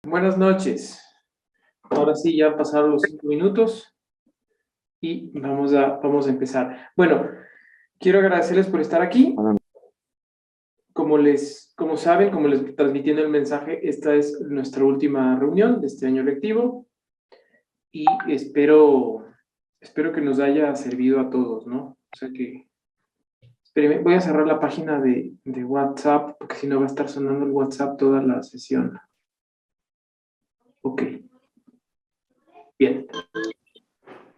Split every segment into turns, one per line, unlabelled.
Buenas noches. Ahora sí, ya pasaron los 5 minutos y vamos a empezar. Bueno, quiero agradecerles por estar aquí. Como saben, como les transmitiendo el mensaje, esta es nuestra última reunión de este año lectivo y espero que nos haya servido a todos, ¿no? O sea que, espérenme, voy a cerrar la página de WhatsApp porque si no va a estar sonando el WhatsApp toda la sesión. Ok, bien,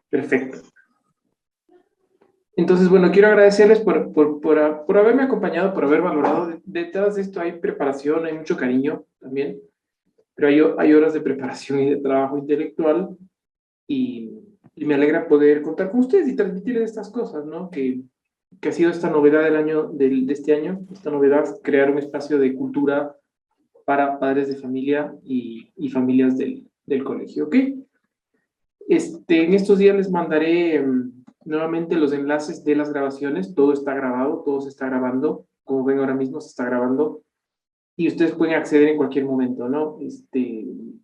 perfecto. Entonces, bueno, quiero agradecerles por haberme acompañado, por haber valorado. Detrás de esto hay preparación, hay mucho cariño también, pero hay horas de preparación y de trabajo intelectual y, y me alegra poder contar con ustedes y transmitirles estas cosas, ¿no? Que ha sido esta novedad de este año, esta novedad, crear un espacio de cultura para padres de familia y familias del colegio, ¿ok? En estos días les mandaré nuevamente los enlaces de las grabaciones. Todo está grabado, todo se está grabando. Como ven ahora mismo se está grabando. Y ustedes pueden acceder en cualquier momento, ¿no?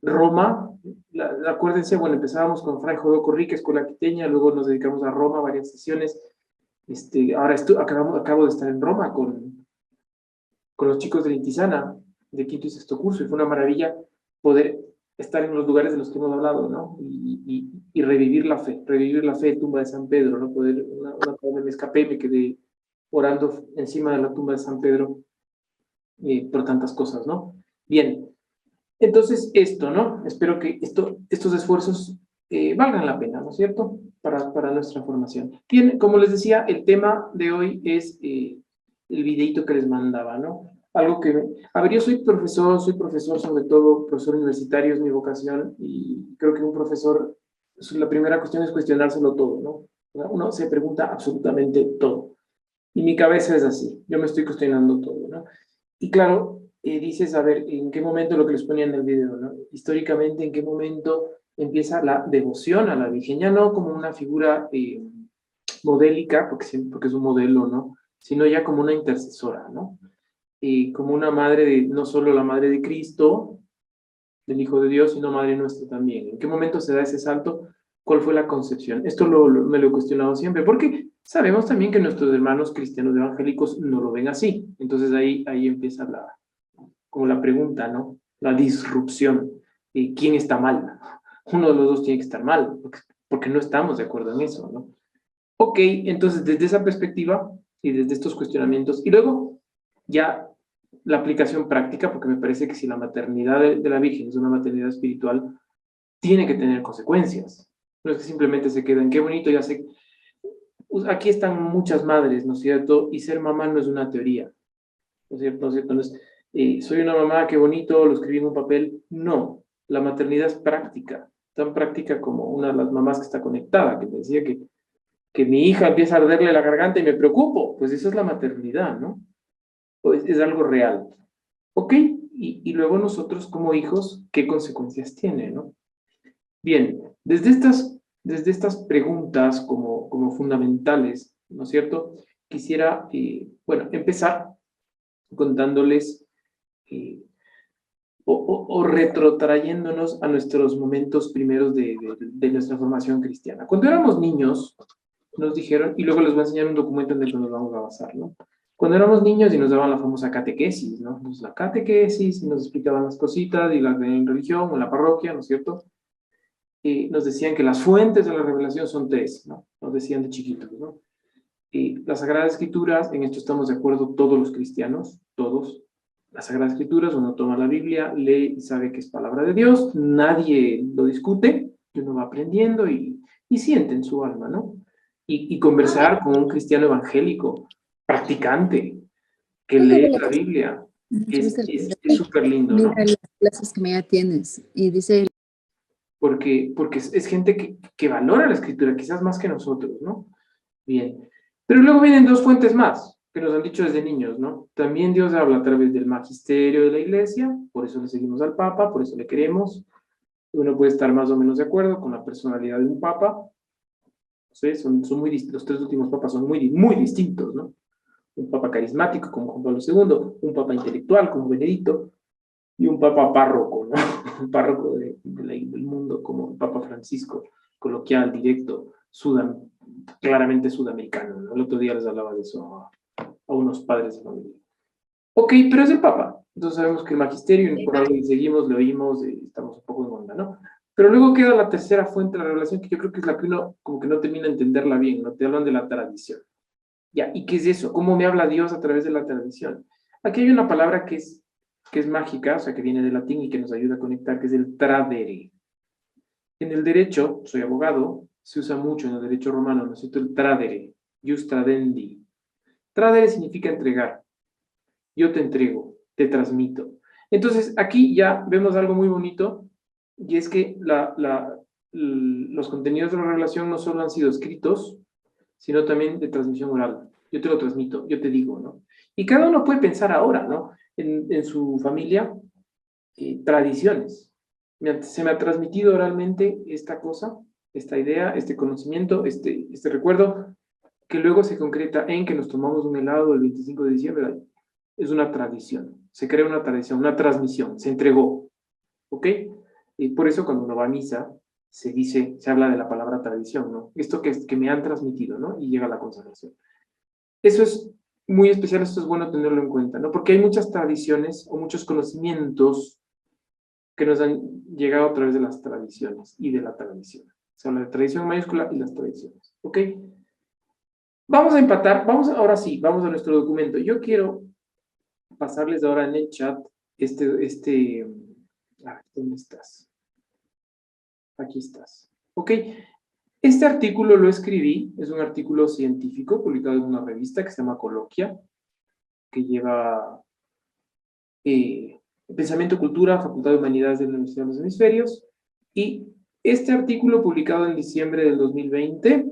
Roma, acuérdense, bueno, empezábamos con Fray Jodoco Rica, Escuela Quiteña, luego nos dedicamos a Roma, varias sesiones. Ahora acabo de estar en Roma con los chicos de la Intisana, de quinto y sexto curso, y fue una maravilla poder estar en los lugares de los que hemos hablado, ¿no? Y revivir la fe, tumba de San Pedro, ¿no? Una tarde me escapé y me quedé orando encima de la tumba de San Pedro por tantas cosas, ¿no? Bien, entonces esto, ¿no? Espero que estos esfuerzos valgan la pena, ¿no es cierto? Para nuestra formación. Bien, como les decía, el tema de hoy es el videito que les mandaba, ¿no? A ver, yo soy profesor sobre todo, profesor universitario es mi vocación y creo que un profesor, la primera cuestión es cuestionárselo todo, ¿no? Uno se pregunta absolutamente todo. Y mi cabeza es así, yo me estoy cuestionando todo, ¿no? Y claro, dices, a ver, ¿en qué momento lo que les ponía en el video, ¿no? Históricamente, ¿en qué momento empieza la devoción a la Virgen? Ya no como una figura modélica, porque es un modelo, ¿no? Sino ya como una intercesora, ¿no? Como una madre no solo la madre de Cristo, del Hijo de Dios, sino madre nuestra también. ¿En qué momento se da ese salto? ¿Cuál fue la concepción? Esto me lo he cuestionado siempre, porque sabemos también que nuestros hermanos cristianos evangélicos no lo ven así. Entonces ahí empieza como la pregunta, ¿no? La disrupción. ¿Quién está mal? Uno de los dos tiene que estar mal, porque no estamos de acuerdo en eso, ¿no? Ok, entonces desde esa perspectiva y desde estos cuestionamientos, y luego ya la aplicación práctica, porque me parece que si la maternidad de la Virgen es una maternidad espiritual, tiene que tener consecuencias. No es que simplemente se queden, qué bonito, ya sé. Aquí están muchas madres, ¿no es cierto? Y ser mamá no es una teoría, ¿no es cierto? ¿No es cierto? No es, soy una mamá, qué bonito, lo escribí en un papel. No, la maternidad es práctica, tan práctica como una de las mamás que está conectada, que me decía que mi hija empieza a arderle la garganta y me preocupo. Pues eso es la maternidad, ¿no? Pues es algo real. ¿Ok? Y luego nosotros como hijos, ¿qué consecuencias tiene, no? Bien, desde estas preguntas como fundamentales, ¿no es cierto? Quisiera, bueno, empezar contándoles eh, o retrotrayéndonos a nuestros momentos primeros de nuestra formación cristiana. Cuando éramos niños, nos dijeron, y luego les voy a enseñar un documento en el que nos vamos a basar, ¿no? Cuando éramos niños y nos daban la famosa catequesis, ¿no? Pues la catequesis, y nos explicaban las cositas, y las de en religión, o en la parroquia, ¿no es cierto? Y nos decían que las fuentes de la revelación son tres, ¿no? Nos decían de chiquitos, ¿no? Y las Sagradas Escrituras, en esto estamos de acuerdo todos los cristianos, todos. Las Sagradas Escrituras, uno toma la Biblia, lee y sabe que es palabra de Dios, nadie lo discute, y uno va aprendiendo y siente en su alma, ¿no? Y conversar con un cristiano evangélico, practicante, que lee la Biblia, es súper lindo,
Mira
¿no?
las clases que me ya tienes y dice
Porque es gente que valora la escritura, quizás más que nosotros, ¿no? Bien. Pero luego vienen dos fuentes más, que nos han dicho desde niños, ¿no? También Dios habla a través del magisterio de la iglesia, por eso le seguimos al Papa, por eso le queremos. Uno puede estar más o menos de acuerdo con la personalidad de un Papa. ¿Sí? Son muy distintos, los tres últimos papas son muy distintos, ¿no? Un Papa carismático como Juan Pablo II, un Papa intelectual como Benedicto, y un papa párroco, ¿no? Un párroco del mundo, como el Papa Francisco, coloquial, directo, claramente sudamericano, ¿no? El otro día les hablaba de eso a unos padres de familia. Ok, pero es el Papa. Entonces sabemos que el magisterio, por algo le seguimos, le oímos, estamos un poco en onda, ¿no? Pero luego queda la tercera fuente de la revelación, que yo creo que es la que uno como que no termina de entenderla bien, ¿no? Te hablan de la tradición. Ya, ¿y qué es eso? ¿Cómo me habla Dios a través de la tradición? Aquí hay una palabra que es mágica, o sea, que viene del latín y que nos ayuda a conectar, que es el tradere. En el derecho, soy abogado, se usa mucho en el derecho romano, ¿no es cierto? El tradere, jus tradendi. Tradere significa entregar. Yo te entrego, te transmito. Entonces, aquí ya vemos algo muy bonito, y es que los contenidos de la revelación no solo han sido escritos, sino también de transmisión oral. Yo te lo transmito, yo te digo, ¿no? Y cada uno puede pensar ahora, ¿no? En su familia, tradiciones. Se me ha transmitido oralmente esta cosa, esta idea, este conocimiento, este recuerdo, que luego se concreta en que nos tomamos un helado el 25 de diciembre. Es una tradición, se crea una tradición, una transmisión, se entregó, ¿ok? Y por eso cuando uno va a misa, se habla de la palabra tradición, ¿no? Esto que me han transmitido, ¿no? Y llega la consagración. Eso es muy especial, esto es bueno tenerlo en cuenta, ¿no? Porque hay muchas tradiciones o muchos conocimientos que nos han llegado a través de las tradiciones y de la tradición. Se habla de tradición mayúscula y las tradiciones, ¿ok? Vamos a empatar, ahora sí, vamos a nuestro documento. Yo quiero pasarles ahora en el chat ¿dónde estás? Aquí estás. Ok, este artículo lo escribí, es un artículo científico publicado en una revista que se llama Coloquia, que lleva Pensamiento, Cultura, Facultad de Humanidades de la Universidad de los Hemisferios, y este artículo publicado en diciembre del 2020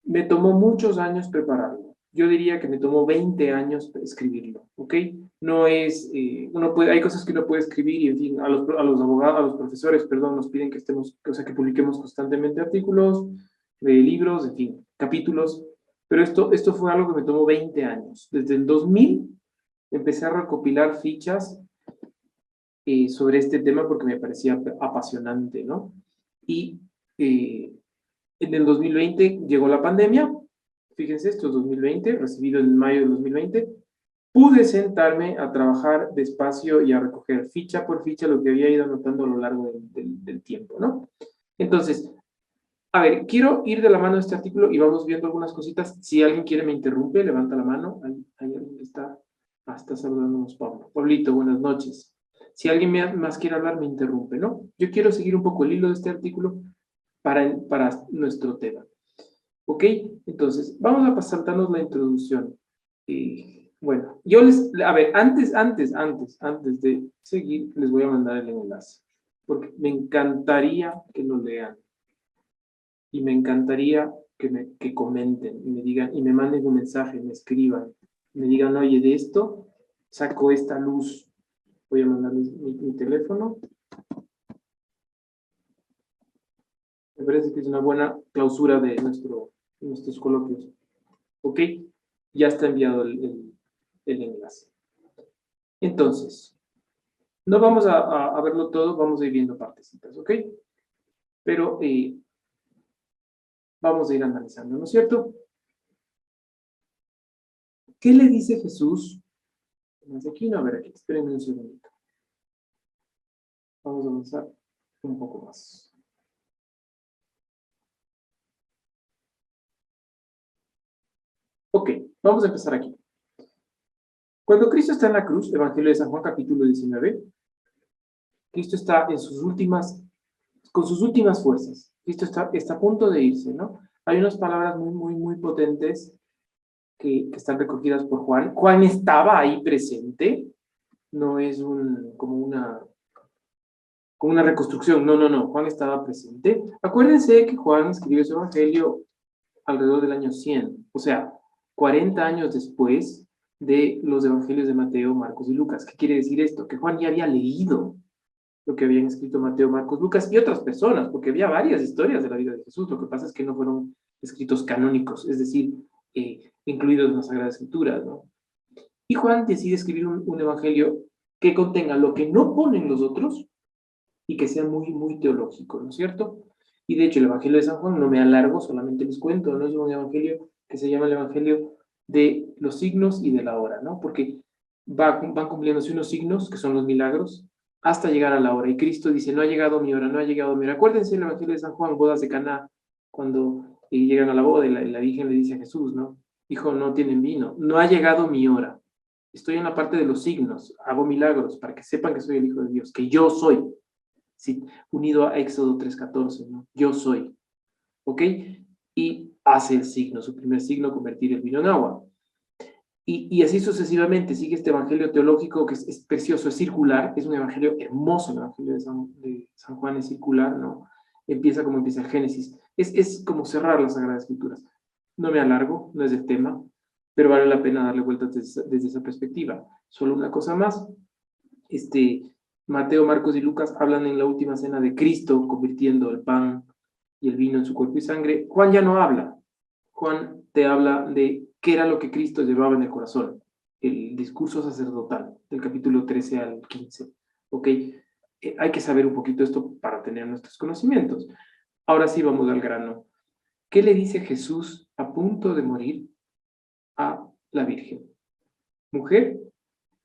me tomó muchos años prepararlo. Yo diría que me tomó 20 años escribirlo, ¿ok? No es, hay cosas que uno puede escribir y, en fin, a los abogados, a los profesores, perdón, nos piden que estemos, o sea, que publiquemos constantemente artículos, libros, en fin, capítulos, pero esto fue algo que me tomó 20 años. Desde el 2000 empecé a recopilar fichas sobre este tema porque me parecía apasionante, ¿no? Y en el 2020 llegó la pandemia, fíjense, esto es 2020, recibido en mayo del 2020, pude sentarme a trabajar despacio y a recoger ficha por ficha lo que había ido anotando a lo largo del tiempo, ¿no? Entonces, a ver, quiero ir de la mano de este artículo y vamos viendo algunas cositas. Si alguien quiere me interrumpe, levanta la mano. Hay alguien que está saludándonos, Pablo. Pablito, buenas noches. Si alguien más quiere hablar, me interrumpe, ¿no? Yo quiero seguir un poco el hilo de este artículo para nuestro tema. ¿Ok? Entonces, vamos a saltarnos la introducción. Bueno, a ver, antes de seguir, les voy a mandar el enlace, porque me encantaría que lo lean y me encantaría que comenten y me digan, y me manden un mensaje, me escriban, me digan, oye, de esto saco esta luz. Voy a mandarles mi teléfono. Me parece que es una buena clausura de nuestros coloquios. ¿Ok? Ya está enviado el enlace. Entonces, no vamos a verlo todo, vamos a ir viendo partecitas, ¿ok? Pero vamos a ir analizando, ¿no es cierto? ¿Qué le dice Jesús? Más aquí, no, a ver, aquí, espérenme un segundito. Vamos a avanzar un poco más. Ok, vamos a empezar aquí. Cuando Cristo está en la cruz, Evangelio de San Juan, capítulo 19, Cristo está con sus últimas fuerzas. Cristo está a punto de irse, ¿no? Hay unas palabras muy, muy, muy potentes que están recogidas por Juan. Juan estaba ahí presente, no es como una reconstrucción, no, Juan estaba presente. Acuérdense que Juan escribió su evangelio alrededor del año 100, o sea, 40 años después de los evangelios de Mateo, Marcos y Lucas. ¿Qué quiere decir esto? Que Juan ya había leído lo que habían escrito Mateo, Marcos, Lucas y otras personas, porque había varias historias de la vida de Jesús. Lo que pasa es que no fueron escritos canónicos, es decir, incluidos en la Sagrada Escritura, ¿no? Y Juan decide escribir un evangelio que contenga lo que no ponen los otros y que sea muy, muy teológico, ¿no es cierto? Y de hecho el Evangelio de San Juan, no me alargo, solamente les cuento, no es un evangelio que se llama el Evangelio de los signos y de la hora, ¿no? Porque van cumpliéndose unos signos, que son los milagros, hasta llegar a la hora. Y Cristo dice, no ha llegado mi hora, no ha llegado mi hora. Acuérdense el Evangelio de San Juan, bodas de Caná, cuando llegan a la boda y la Virgen le dice a Jesús, ¿no? Hijo, no tienen vino, no ha llegado mi hora. Estoy en la parte de los signos, hago milagros para que sepan que soy el Hijo de Dios, que yo soy. Sí, unido a Éxodo 3:14, ¿no? Yo soy, ¿ok? Y hace el signo, su primer signo, convertir el vino en agua. Y así sucesivamente, sigue este evangelio teológico que es precioso, es circular, es un evangelio hermoso, el evangelio de San Juan es circular, ¿no? Empieza como empieza el Génesis, es como cerrar las Sagradas Escrituras. No me alargo, no es el tema, pero vale la pena darle vueltas desde esa perspectiva. Solo una cosa más, Mateo, Marcos y Lucas hablan en la última cena de Cristo convirtiendo el pan y el vino en su cuerpo y sangre. Juan ya no habla. Juan te habla de qué era lo que Cristo llevaba en el corazón, el discurso sacerdotal, del capítulo 13 al 15. ¿Ok? Hay que saber un poquito esto para tener nuestros conocimientos. Ahora sí vamos al grano. ¿Qué le dice Jesús a punto de morir a la Virgen? Mujer,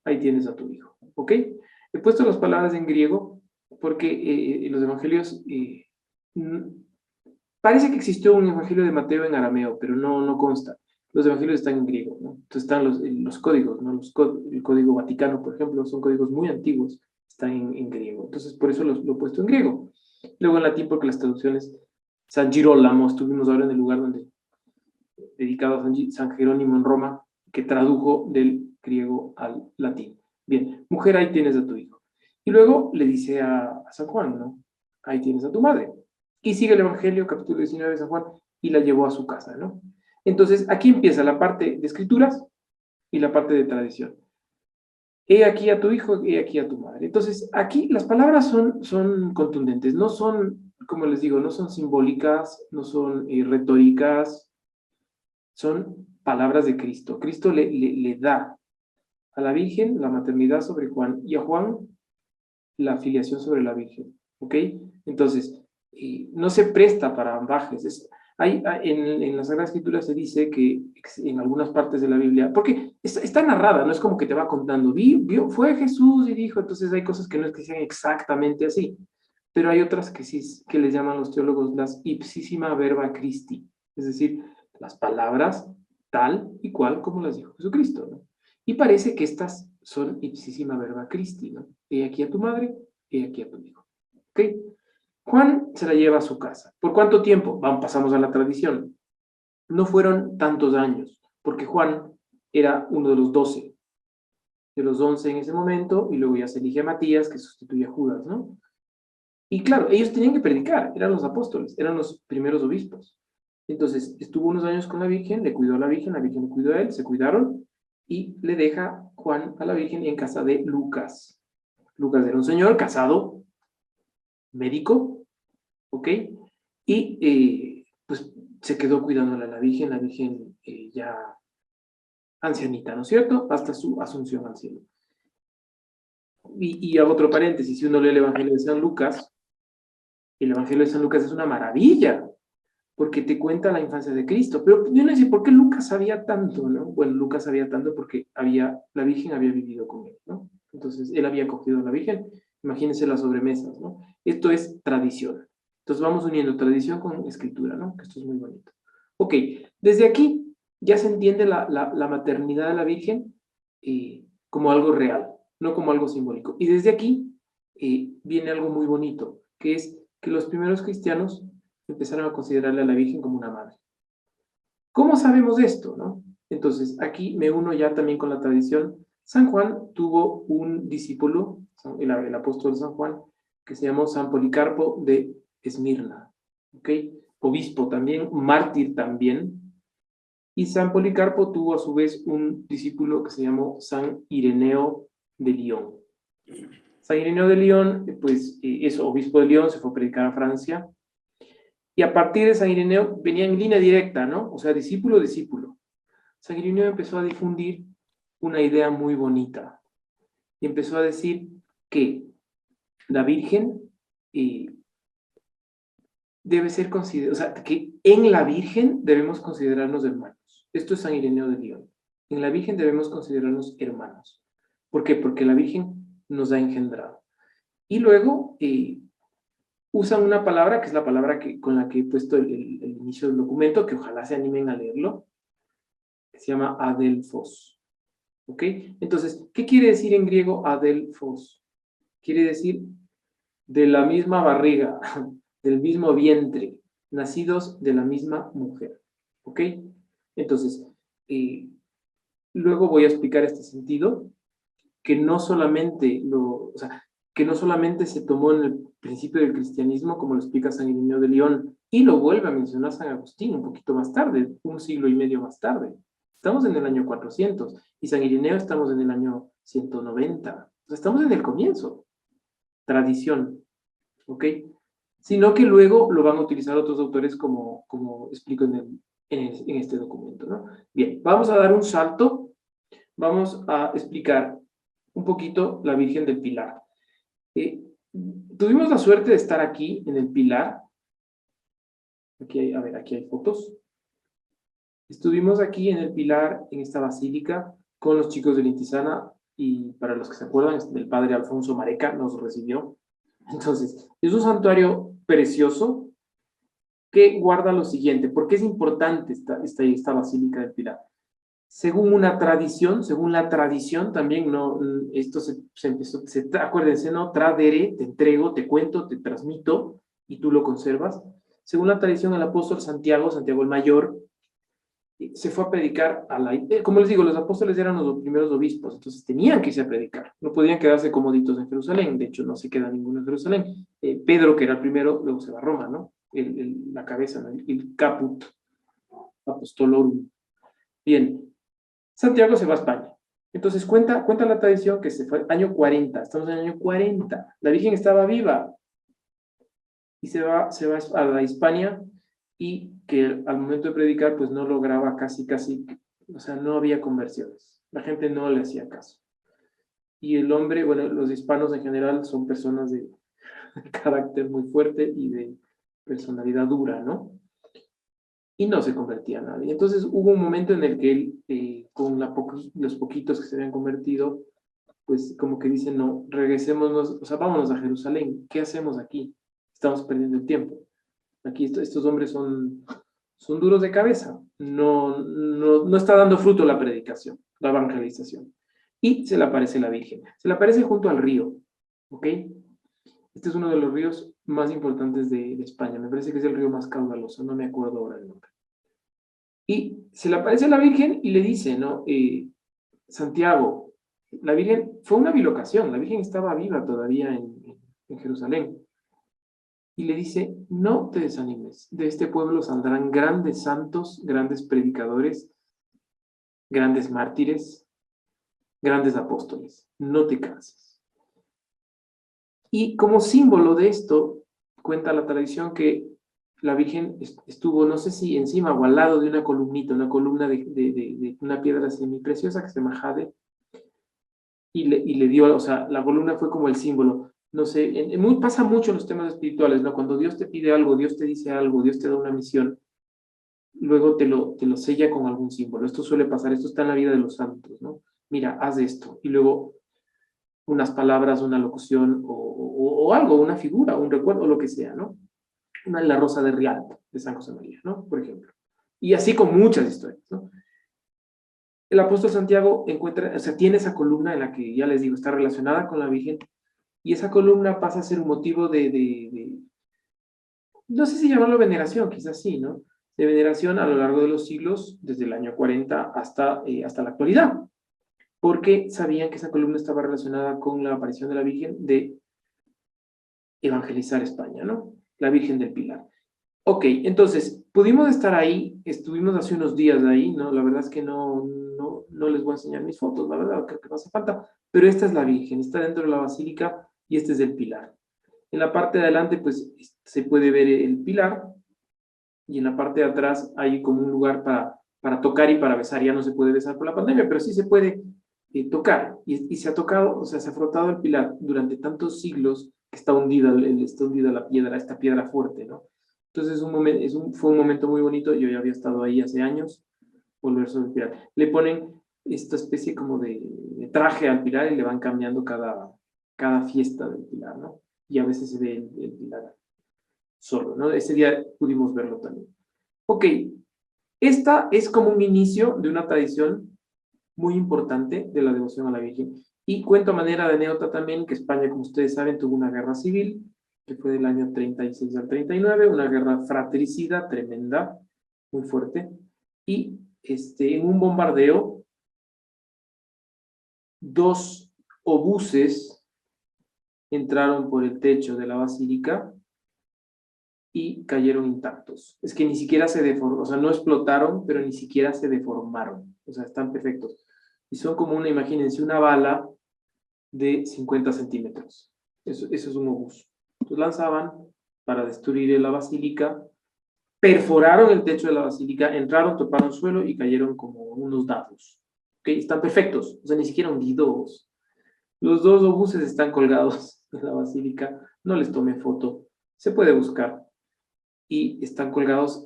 ahí tienes a tu hijo. ¿Ok? He puesto las palabras en griego porque los evangelios parece que existió un evangelio de Mateo en arameo, pero no consta. Los evangelios están en griego, ¿no? Entonces están los códigos, ¿no? El código vaticano, por ejemplo, son códigos muy antiguos, están en griego. Entonces, por eso lo he puesto en griego. Luego en latín, porque las traducciones, San Girolamo, estuvimos ahora en el lugar donde, dedicado a San Jerónimo en Roma, que tradujo del griego al latín. Bien, mujer, ahí tienes a tu hijo. Y luego le dice a San Juan, ¿no? Ahí tienes a tu madre. Y sigue el Evangelio, capítulo 19 de San Juan, y la llevó a su casa, ¿no? Entonces, aquí empieza la parte de escrituras y la parte de tradición. He aquí a tu hijo, he aquí a tu madre. Entonces, aquí las palabras son contundentes, no son, como les digo, no son simbólicas, no son retóricas, son palabras de Cristo. Cristo le da a la Virgen la maternidad sobre Juan y a Juan la filiación sobre la Virgen. ¿Ok? Entonces, no se presta para ambajes. En la Sagrada Escritura se dice que en algunas partes de la Biblia, porque está narrada, no es como que te va contando, fue Jesús y dijo, entonces hay cosas que no es que sean exactamente así, pero hay otras que sí, que les llaman los teólogos las ipsísima verba Christi, es decir, las palabras tal y cual como las dijo Jesucristo, ¿no? Y parece que estas son ipsísima verba Christi, ¿no? He aquí a tu madre, he aquí a tu hijo. ¿Ok? Juan se la lleva a su casa. ¿Por cuánto tiempo? Pasamos a la tradición. No fueron tantos años, porque Juan era uno de los 11 en ese momento, y luego ya se elige a Matías, que sustituye a Judas, ¿no? Y claro, ellos tenían que predicar, eran los apóstoles, eran los primeros obispos. Entonces, estuvo unos años con la Virgen, le cuidó a la Virgen le cuidó a él, se cuidaron, y le deja Juan a la Virgen en casa de Lucas. Lucas era un señor casado, médico, ¿ok? Y pues se quedó cuidándola a la Virgen ya ancianita, ¿no es cierto? Hasta su asunción al cielo. Y hago otro paréntesis, si uno lee el Evangelio de San Lucas, el Evangelio de San Lucas es una maravilla, porque te cuenta la infancia de Cristo. Pero yo no sé por qué Lucas sabía tanto, ¿no? Bueno, Lucas sabía tanto porque la Virgen había vivido con él, ¿no? Entonces, él había cogido a la Virgen. Imagínense las sobremesas, ¿no? Esto es tradición. Entonces, vamos uniendo tradición con escritura, ¿no? Que esto es muy bonito. Ok, desde aquí ya se entiende la maternidad de la Virgen como algo real, no como algo simbólico. Y desde aquí viene algo muy bonito, que es que los primeros cristianos empezaron a considerarle a la Virgen como una madre. ¿Cómo sabemos esto, no? Entonces, aquí me uno ya también con la tradición. San Juan tuvo un discípulo, el apóstol San Juan, que se llamó San Policarpo de Esmirna, ¿ok? Obispo también, mártir también. Y San Policarpo tuvo a su vez un discípulo que se llamó San Ireneo de Lyon. San Ireneo de Lyon, pues es obispo de Lyon, se fue a predicar a Francia. Y a partir de San Ireneo venía en línea directa, ¿no? O sea, discípulo, discípulo. San Ireneo empezó a difundir una idea muy bonita. y empezó a decir que la Virgen debe ser considerada, o sea, que en la Virgen debemos considerarnos hermanos. Esto es San Ireneo de León. En la Virgen debemos considerarnos hermanos. ¿Por qué? Porque la Virgen nos ha engendrado. Y luego usan una palabra, que es la palabra con la que he puesto el inicio del documento, que ojalá se animen a leerlo, que se llama adelphos. ¿Ok? Entonces, ¿qué quiere decir en griego adelphos? Quiere decir de la misma barriga, del mismo vientre, nacidos de la misma mujer. ¿Ok? Entonces, luego voy a explicar este sentido, que no solamente o sea, que no solamente se tomó en el principio del cristianismo, como lo explica San Ireneo de León, y lo vuelve a mencionar San Agustín un poquito más tarde, un siglo y medio más tarde. Estamos en el año 400, y San Ireneo estamos en el año 190. O sea, estamos en el comienzo. Tradición. ¿Ok? Sino que luego lo van a utilizar otros autores como explico en este documento, ¿no? Bien, vamos a dar un salto, vamos a explicar un poquito la Virgen del Pilar. Tuvimos la suerte de estar aquí en el Pilar. Aquí hay, a ver, aquí hay fotos. Estuvimos aquí en el Pilar, en esta basílica, con los chicos de la Intisana, y para los que se acuerdan, el padre Alfonso Mareca nos recibió. Entonces, es un santuario precioso que guarda lo siguiente. ¿Por qué es importante esta Basílica del Pilar? Según una tradición, según la tradición, también no, esto se empezó, acuérdense, ¿no? Tradere, te entrego, te cuento, te transmito, y tú lo conservas. Según la tradición, el apóstol Santiago el Mayor, se fue a predicar como les digo, los apóstoles eran los primeros obispos, entonces tenían que irse a predicar, no podían quedarse comoditos en Jerusalén, de hecho no se queda ninguno en Jerusalén. Pedro, que era el primero, luego se va a Roma, ¿no? La cabeza, ¿no? El caput apostolorum. Bien, Santiago se va a España. Entonces cuenta la tradición que se fue año 40, estamos en el año 40, la Virgen estaba viva, y se va a la Hispania, y que al momento de predicar pues no lograba casi, o sea, no había conversiones, la gente no le hacía caso. Y el hombre, bueno, los hispanos en general son personas de carácter muy fuerte y de personalidad dura, ¿no? Y no se convertía a nadie. Entonces hubo un momento en el que él, con los poquitos que se habían convertido, pues como que dicen, no, regresémonos, o sea, vámonos a Jerusalén, ¿qué hacemos aquí? Estamos perdiendo el tiempo. Aquí estos hombres son duros de cabeza. No está dando fruto la predicación, la evangelización. Y se le aparece la Virgen. Se le aparece junto al río. ¿Ok? Este es uno de los ríos más importantes de España. Me parece que es el río más caudaloso. No me acuerdo ahora el nombre. Y se le aparece la Virgen y le dice, ¿no? Santiago, la Virgen, fue una bilocación. La Virgen estaba viva todavía en Jerusalén. Y le dice, no te desanimes, de este pueblo saldrán grandes santos, grandes predicadores, grandes mártires, grandes apóstoles, no te canses. Y como símbolo de esto, cuenta la tradición que la Virgen estuvo, no sé si encima o al lado de una columnita, una columna de una piedra semipreciosa que se llama jade, y le dio, o sea, la columna fue como el símbolo. No sé, pasa mucho en los temas espirituales, ¿no? Cuando Dios te pide algo, Dios te dice algo, Dios te da una misión, luego te lo sella con algún símbolo. Esto suele pasar, esto está en la vida de los santos, ¿no? Mira, haz esto. Y luego unas palabras, una locución o algo, una figura, un recuerdo, lo que sea, ¿no? La Rosa de Rialto, de San José María, ¿no? Por ejemplo. Y así con muchas historias, ¿no? El apóstol Santiago encuentra, o sea, tiene esa columna en la que, ya les digo, está relacionada con la Virgen, y esa columna pasa a ser un motivo no sé si llamarlo veneración, quizás sí, ¿no? De veneración a lo largo de los siglos, desde el año 40 hasta la actualidad, porque sabían que esa columna estaba relacionada con la aparición de la Virgen de evangelizar España, ¿no? La Virgen del Pilar. Ok, entonces, pudimos estar ahí, estuvimos hace unos días ahí, ¿no? La verdad es que no les voy a enseñar mis fotos, la verdad, creo que no hace falta, pero esta es la Virgen, está dentro de la basílica, y este es el Pilar. En la parte de adelante, pues, se puede ver el Pilar, y en la parte de atrás hay como un lugar para tocar y para besar. Ya no se puede besar por la pandemia, pero sí se puede tocar. Y se ha tocado, o sea, se ha frotado el pilar durante tantos siglos que está hundida la piedra, esta piedra fuerte, ¿no? Entonces fue un momento muy bonito. Yo ya había estado ahí hace años, volver sobre el pilar. Le ponen esta especie como de traje al pilar y le van cambiando cada fiesta del pilar, ¿no? Y a veces se ve el pilar solo, ¿no? Ese día pudimos verlo también. Ok, esta es como un inicio de una tradición muy importante de la devoción a la Virgen. Y cuento a manera de anécdota también que España, como ustedes saben, tuvo una guerra civil, que fue del año 36 al 39, una guerra fratricida tremenda, muy fuerte. Y en un bombardeo, 2 obuses entraron por el techo de la basílica y cayeron intactos. Es que ni siquiera se deformaron, o sea, no explotaron, pero ni siquiera se deformaron. O sea, están perfectos. Y son como imagínense, una bala de 50 centímetros. Eso es un obús. Entonces lanzaban para destruir la basílica, perforaron el techo de la basílica, entraron, toparon suelo y cayeron como unos dados. ¿Okay? Están perfectos, o sea, ni siquiera hundidos. Los 2 obuses están colgados en la basílica, no les tomé foto, se puede buscar. Y están colgados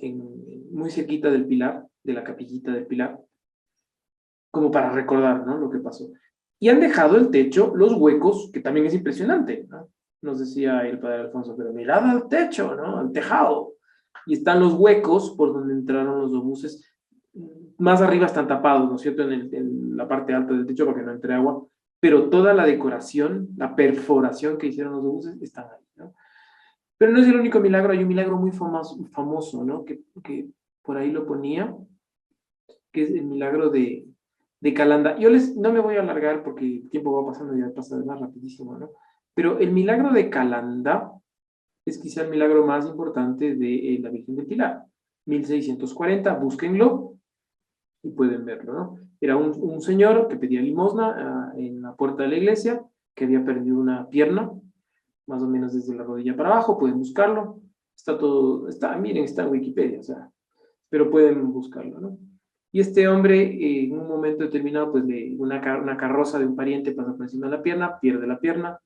muy cerquita del pilar, de la capillita del pilar, como para recordar, ¿no?, lo que pasó. Y han dejado el techo, los huecos, que también es impresionante, ¿no? Nos decía el padre Alfonso, pero mirad al techo, ¿no?, al tejado. Y están los huecos por donde entraron los obuses. Más arriba están tapados, ¿no es cierto?, en la parte alta del techo para que no entre agua. Pero toda la decoración, la perforación que hicieron los obuses, están ahí, ¿no? Pero no es el único milagro, hay un milagro muy famoso, ¿no?, que por ahí lo ponía, que es el milagro de Calanda. No me voy a alargar porque el tiempo va pasando y ya pasa más rapidísimo, ¿no? Pero el milagro de Calanda es quizá el milagro más importante de la Virgen del Pilar. 1640, búsquenlo y pueden verlo, ¿no? Era un señor que pedía limosna en la puerta de la iglesia, que había perdido una pierna, más o menos desde la rodilla para abajo, pueden buscarlo. Miren, está en Wikipedia, o sea, pero pueden buscarlo, ¿no? Y este hombre, en un momento determinado, pues una carroza de un pariente pasa por encima de la pierna, pierde la pierna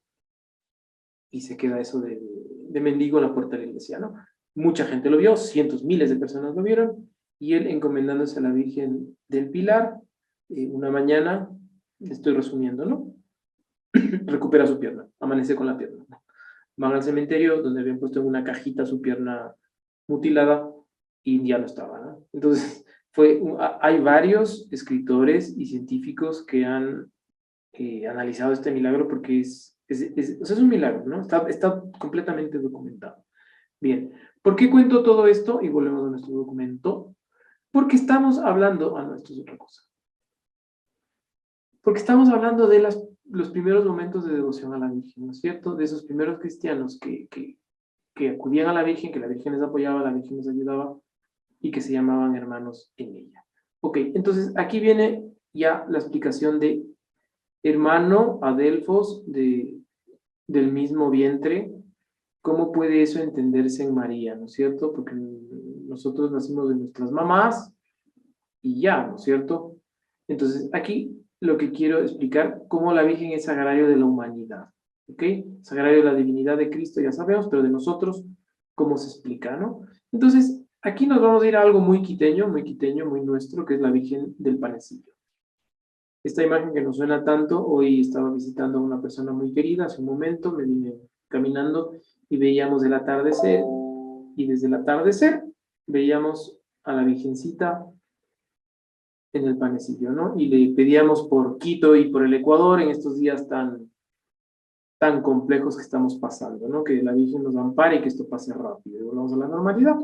y se queda eso de mendigo en la puerta de la iglesia, ¿no? Mucha gente lo vio, cientos, miles de personas lo vieron, y él, encomendándose a la Virgen del Pilar, una mañana, le estoy resumiendo, ¿no?, recupera su pierna, amanece con la pierna. Van al cementerio donde habían puesto en una cajita su pierna mutilada y ya no estaba, ¿no? Entonces, hay varios escritores y científicos que han analizado este milagro porque o sea, es un milagro, ¿no? Está completamente documentado. Bien, ¿por qué cuento todo esto? Y volvemos a nuestro documento. Porque estamos hablando, no, esto es otra cosa. Porque estamos hablando de los primeros momentos de devoción a la Virgen, ¿no es cierto? De esos primeros cristianos que acudían a la Virgen, que la Virgen les apoyaba, la Virgen les ayudaba y que se llamaban hermanos en ella. Ok, entonces aquí viene ya la explicación de hermano Adelfos del mismo vientre. ¿Cómo puede eso entenderse en María, no es cierto? Porque nosotros nacimos de nuestras mamás y ya, ¿no es cierto? Entonces aquí lo que quiero explicar, cómo la Virgen es sagrario de la humanidad, ¿ok? Sagrario de la divinidad de Cristo, ya sabemos, pero de nosotros, ¿cómo se explica, no? Entonces, aquí nos vamos a ir a algo muy quiteño, muy nuestro, que es la Virgen del Panecillo. Esta imagen que nos suena tanto, hoy estaba visitando a una persona muy querida, hace un momento me vine caminando y veíamos el atardecer, y desde el atardecer veíamos a la Virgencita en el Panecillo, ¿no? Y le pedíamos por Quito y por el Ecuador en estos días tan complejos que estamos pasando, ¿no? Que la Virgen nos ampare y que esto pase rápido y volvamos a la normalidad.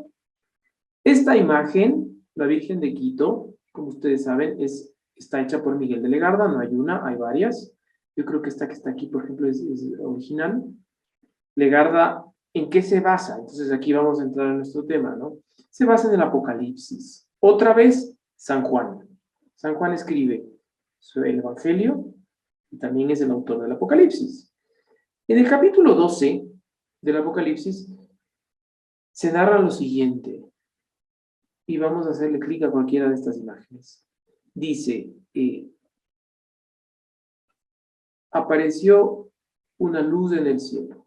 Esta imagen, la Virgen de Quito, como ustedes saben, está hecha por Miguel de Legarda, no hay una, hay varias. Yo creo que esta que está aquí, por ejemplo, es original. Legarda, ¿en qué se basa? Entonces aquí vamos a entrar en nuestro tema, ¿no? Se basa en el Apocalipsis. Otra vez, San Juan. San Juan escribe el Evangelio y también es el autor del Apocalipsis. En el capítulo 12 del Apocalipsis se narra lo siguiente, y vamos a hacerle clic a cualquiera de estas imágenes. Dice, apareció una luz en el cielo,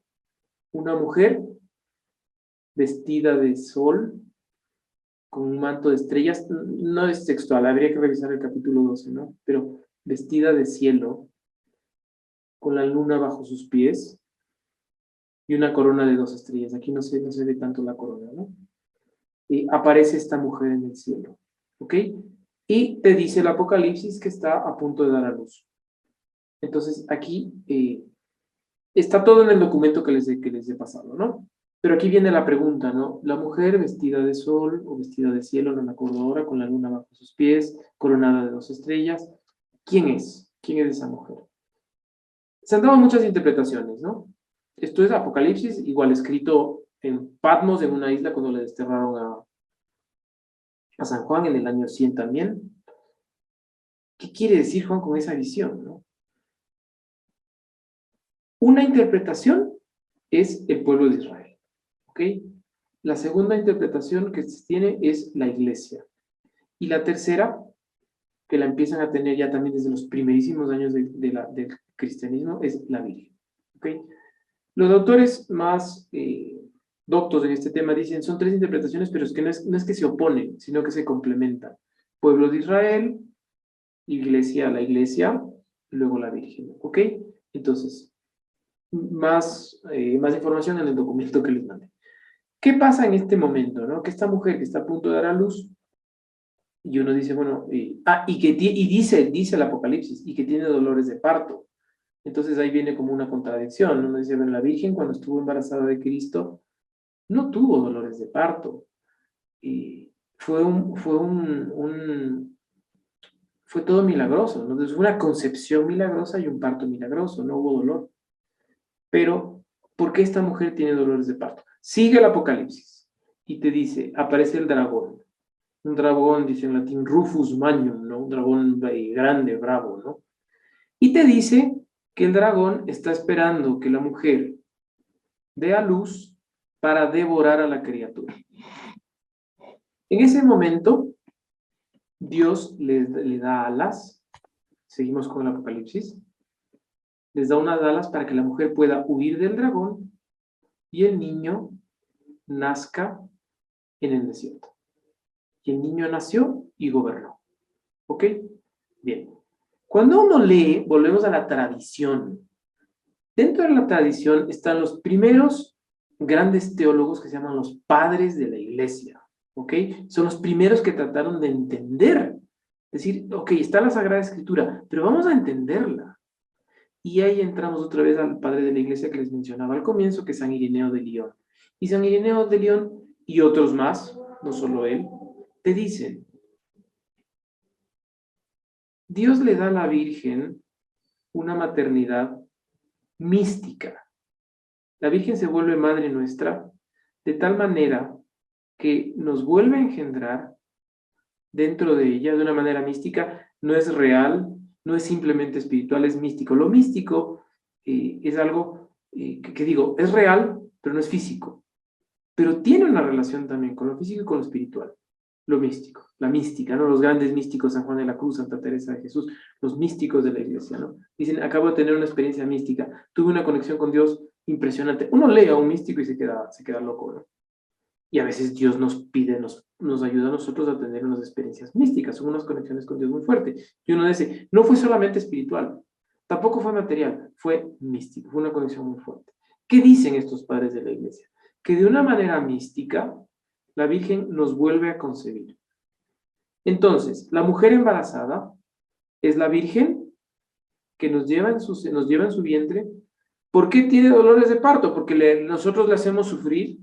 una mujer vestida de sol, con un manto de estrellas, no es textual, habría que revisar el capítulo 12, ¿no? Pero vestida de cielo, con la luna bajo sus pies, y una corona de 2 estrellas. Aquí no se ve tanto la corona, ¿no? Y aparece esta mujer en el cielo, ¿ok? Y te dice el Apocalipsis que está a punto de dar a luz. Entonces, aquí está todo en el documento que les he pasado, ¿no? Pero aquí viene la pregunta, ¿no? La mujer vestida de sol o vestida de cielo, no me acuerdo ahora, con la luna bajo sus pies, coronada de 2 estrellas. ¿Quién es? ¿Quién es esa mujer? Se han dado muchas interpretaciones, ¿no? Esto es Apocalipsis, igual escrito en Patmos, en una isla, cuando le desterraron a San Juan en el año 100 también. ¿Qué quiere decir Juan con esa visión, no? Una interpretación es el pueblo de Israel, ¿ok? La segunda interpretación que se tiene es la iglesia. Y la tercera, que la empiezan a tener ya también desde los primerísimos años del cristianismo, es la Virgen, ¿ok? Los autores más doctos en este tema dicen, son 3 interpretaciones, pero es que no es que se oponen, sino que se complementan. Pueblo de Israel, iglesia, la iglesia, luego la Virgen, ¿ok? Entonces, más información en el documento que les mandé. ¿Qué pasa en este momento, no? Que esta mujer que está a punto de dar a luz, y uno dice, bueno, dice el Apocalipsis, y que tiene dolores de parto. Entonces ahí viene como una contradicción. Uno dice, bueno, la Virgen cuando estuvo embarazada de Cristo no tuvo dolores de parto. Y fue todo milagroso, ¿no? Entonces, una concepción milagrosa y un parto milagroso, no hubo dolor. Pero, ¿por qué esta mujer tiene dolores de parto? Sigue el Apocalipsis y te dice, aparece el dragón. Un dragón, dice en latín, Rufus Magnum, ¿no? Un dragón grande, bravo, ¿no? Y te dice que el dragón está esperando que la mujer dé a luz para devorar a la criatura. En ese momento, Dios le da alas, seguimos con el Apocalipsis, les da unas alas para que la mujer pueda huir del dragón y el niño nazca en el desierto. Y el niño nació y gobernó. ¿Ok? Bien. Cuando uno lee, volvemos a la tradición. Dentro de la tradición están los primeros grandes teólogos que se llaman los padres de la iglesia. ¿Ok? Son los primeros que trataron de entender. Decir, ok, está la Sagrada Escritura, pero vamos a entenderla. Y ahí entramos otra vez al padre de la iglesia que les mencionaba al comienzo, que es San Ireneo de León. Y San Ireneo de León y otros más, no solo él, te dicen, Dios le da a la Virgen una maternidad mística. La Virgen se vuelve madre nuestra de tal manera que nos vuelve a engendrar dentro de ella de una manera mística. No es real, no es simplemente espiritual, es místico. Lo místico es algo que digo, es real, pero no es físico. Pero tiene una relación también con lo físico y con lo espiritual. Lo místico, la mística, ¿no? Los grandes místicos, San Juan de la Cruz, Santa Teresa de Jesús, los místicos de la iglesia, ¿no? Dicen, acabo de tener una experiencia mística, tuve una conexión con Dios impresionante. Uno lee a un místico y se queda loco, ¿no? Y a veces Dios nos pide, nos ayuda a nosotros a tener unas experiencias místicas, son unas conexiones con Dios muy fuertes. Y uno dice, no fue solamente espiritual, tampoco fue material, fue místico, fue una conexión muy fuerte. ¿Qué dicen estos padres de la iglesia? Que de una manera mística, la Virgen nos vuelve a concebir. Entonces, la mujer embarazada es la Virgen que nos lleva en su vientre. ¿Por qué tiene dolores de parto? Porque nosotros le hacemos sufrir,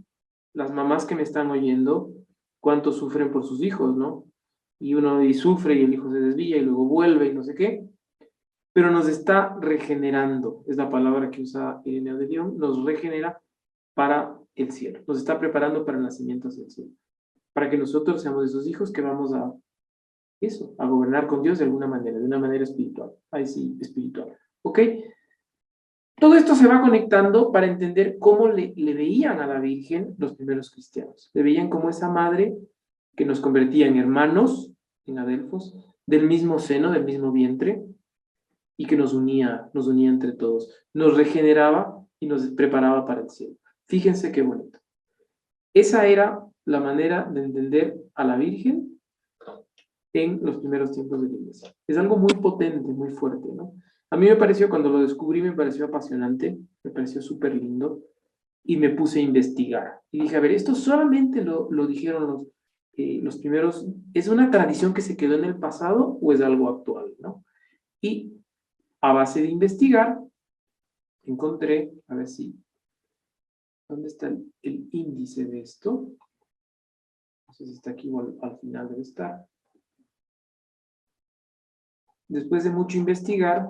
las mamás que me están oyendo, cuánto sufren por sus hijos, ¿no? Y uno sufre y el hijo se desvía y luego vuelve y no sé qué. Pero nos está regenerando, es la palabra que usa Ireneo de León, nos regenera para el cielo, nos está preparando para el nacimiento hacia el cielo, para que nosotros seamos esos hijos que vamos a gobernar con Dios de alguna manera, de una manera espiritual, ahí sí, espiritual, ¿ok? Todo esto se va conectando para entender cómo le veían a la Virgen los primeros cristianos, le veían como esa madre que nos convertía en hermanos, en adelfos, del mismo seno, del mismo vientre, y que nos unía entre todos, nos regeneraba y nos preparaba para el cielo. Fíjense qué bonito. Esa era la manera de entender a la Virgen en los primeros tiempos de la Iglesia. Es algo muy potente, muy fuerte, ¿no? A mí me pareció, cuando lo descubrí, me pareció apasionante, me pareció súper lindo, y me puse a investigar. Y dije, a ver, esto solamente lo dijeron los primeros, ¿es una tradición que se quedó en el pasado o es algo actual, ¿no? Y a base de investigar, encontré, a ver si, ¿dónde está el índice de esto? No sé si está aquí o al final debe estar. Después de mucho investigar,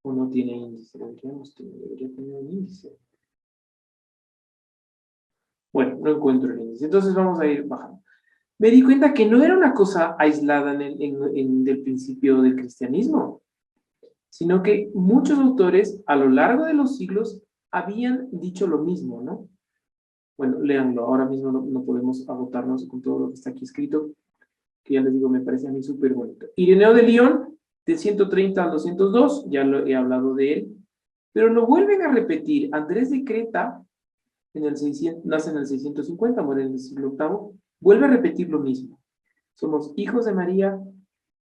o no tiene índice, debería tener un índice. Bueno, no encuentro el índice, entonces vamos a ir bajando. Me di cuenta que no era una cosa aislada del principio del cristianismo, sino que muchos autores a lo largo de los siglos habían dicho lo mismo, ¿no? Bueno, léanlo, ahora mismo no podemos agotarnos con todo lo que está aquí escrito, que ya les digo, me parece a mí súper bonito. Ireneo de León, de 130 al 202, ya lo he hablado de él, pero lo vuelven a repetir. Andrés de Creta, nace en el 650, muere en el siglo VIII, vuelve a repetir lo mismo. Somos hijos de María,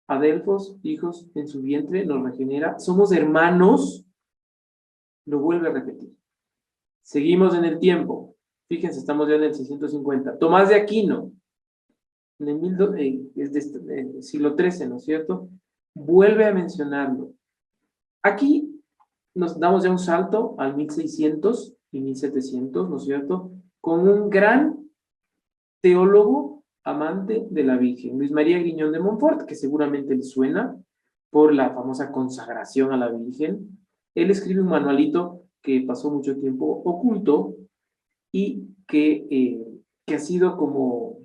adelfos, hijos en su vientre, nos regenera, somos hermanos, lo vuelve a repetir. Seguimos en el tiempo, fíjense, estamos ya en el 650. Tomás de Aquino, en el es del siglo XIII, ¿no es cierto? Vuelve a mencionarlo. Aquí nos damos ya un salto al 1600 y 1700, ¿no es cierto? Con un gran teólogo amante de la Virgen, Luis María Griñón de Montfort, que seguramente le suena por la famosa consagración a la Virgen. Él escribe un manualito que pasó mucho tiempo oculto y que ha sido como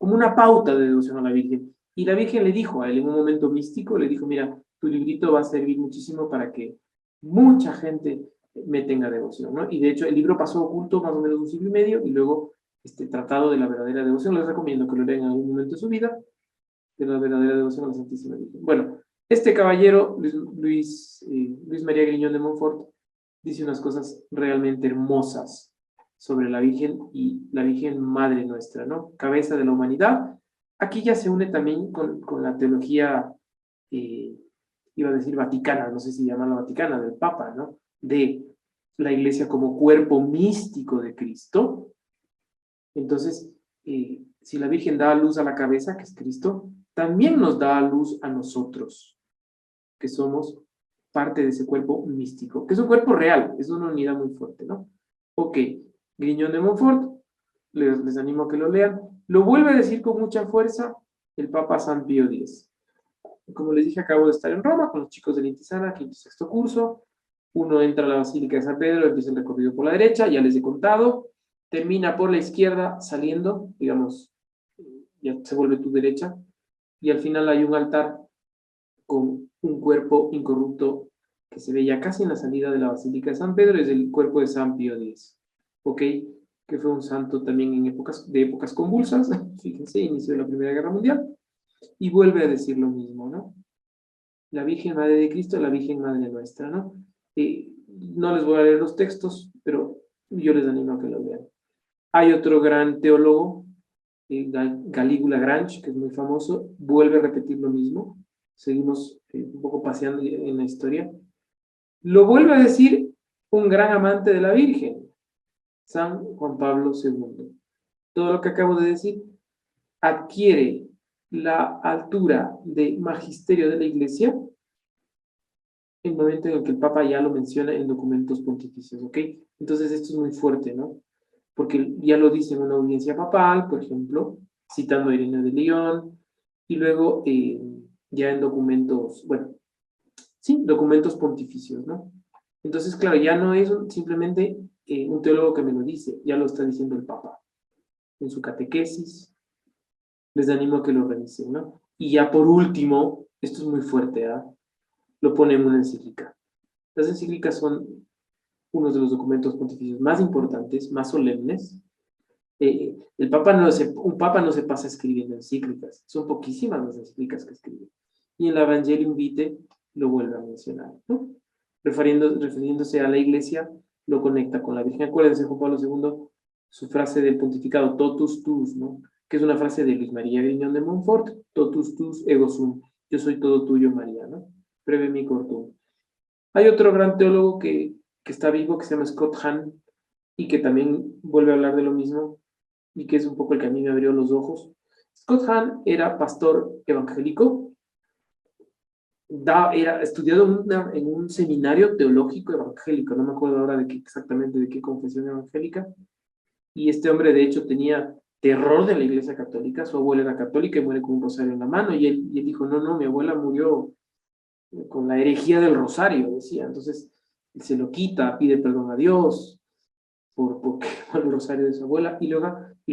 una pauta de devoción a la Virgen. Y la Virgen le dijo a él en un momento místico, le dijo, mira, tu librito va a servir muchísimo para que mucha gente me tenga devoción, ¿no? Y de hecho el libro pasó oculto más o menos un siglo y medio y luego este tratado de la verdadera devoción, les recomiendo que lo lean en algún momento de su vida, de la verdadera devoción a la Santísima Virgen. Bueno, este caballero, Luis María Griñón de Montfort, dice unas cosas realmente hermosas sobre la Virgen y la Virgen Madre nuestra, ¿no? Cabeza de la humanidad. Aquí ya se une también con la teología, iba a decir vaticana, no sé si llamarla vaticana, del Papa, ¿no? De la Iglesia como cuerpo místico de Cristo. Entonces, si la Virgen da a luz a la cabeza, que es Cristo, también nos da a luz a nosotros, que somos parte de ese cuerpo místico, que es un cuerpo real, es una unidad muy fuerte, ¿no? Ok, Griñón de Montfort, les animo a que lo lean, lo vuelve a decir con mucha fuerza el Papa San Pío X. Como les dije, acabo de estar en Roma con los chicos de la Intisana, quinto y sexto curso. Uno entra a la Basílica de San Pedro, empieza el recorrido por la derecha, ya les he contado, termina por la izquierda, saliendo, digamos, ya se vuelve tu derecha, y al final hay un altar con un cuerpo incorrupto que se ve ya casi en la salida de la Basílica de San Pedro, es el cuerpo de San Pío X, ¿ok? Que fue un santo también en épocas convulsas, fíjense, inicio de la Primera Guerra Mundial, y vuelve a decir lo mismo, ¿no? La Virgen Madre de Cristo, la Virgen Madre nuestra, ¿no? No les voy a leer los textos, pero yo les animo a que lo lean. Hay otro gran teólogo, Galígula Grange, que es muy famoso, vuelve a repetir lo mismo. Seguimos un poco paseando en la historia. Lo vuelve a decir un gran amante de la Virgen, San Juan Pablo II. Todo lo que acabo de decir adquiere la altura de magisterio de la Iglesia en el momento en el que el Papa ya lo menciona en documentos pontificios, ¿ok? Entonces esto es muy fuerte, ¿no? Porque ya lo dice en una audiencia papal, por ejemplo, citando a Ireneo de León, y luego ya en documentos, bueno, sí, documentos pontificios, ¿no? Entonces, claro, ya no es simplemente un teólogo que me lo dice, ya lo está diciendo el Papa en su catequesis. Les animo a que lo revisen, ¿no? Y ya por último, esto es muy fuerte, ¿ah? Lo pone en una encíclica. Las encíclicas son uno de los documentos pontificios más importantes, más solemnes. Un papa no se pasa escribiendo encíclicas, son poquísimas las encíclicas que escribe. y en la Evangelium Vitae lo vuelve a mencionar, ¿no? Refiriéndose a la iglesia, lo conecta con la Virgen. Acuérdense, Juan Pablo II, su frase del pontificado, totus tus, ¿no? Que es una frase de Luis María Griñón de Montfort, totus tus ego sum, yo soy todo tuyo, María, ¿no? Breve mi cortum. Hay otro gran teólogo que está vivo, que se llama Scott Hahn, y que también vuelve a hablar de lo mismo, y que es un poco el que a mí me abrió los ojos. Scott Hahn era pastor evangélico, era estudiado en un seminario teológico evangélico, no me acuerdo ahora exactamente de qué confesión evangélica, y este hombre de hecho tenía terror de la iglesia católica. Su abuela era católica y muere con un rosario en la mano, y él dijo, no, mi abuela murió con la herejía del rosario, decía. Entonces se lo quita, pide perdón a Dios por el rosario de su abuela, y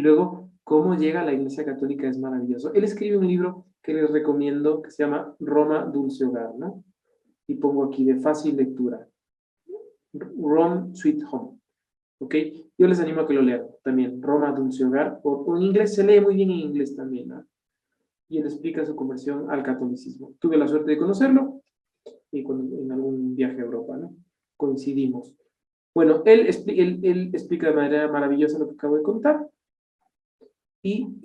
luego cómo llega a la iglesia católica es maravilloso. Él escribe un libro que les recomiendo, que se llama Roma Dulce Hogar, ¿no? Y pongo aquí de fácil lectura, Rome Sweet Home, ¿ok? Yo les animo a que lo lean también, Roma Dulce Hogar, o en inglés, se lee muy bien en inglés también, ¿no? Y él explica su conversión al catolicismo. Tuve la suerte de conocerlo y en algún viaje a Europa, ¿no? Coincidimos. Bueno, él explica de manera maravillosa lo que acabo de contar. Y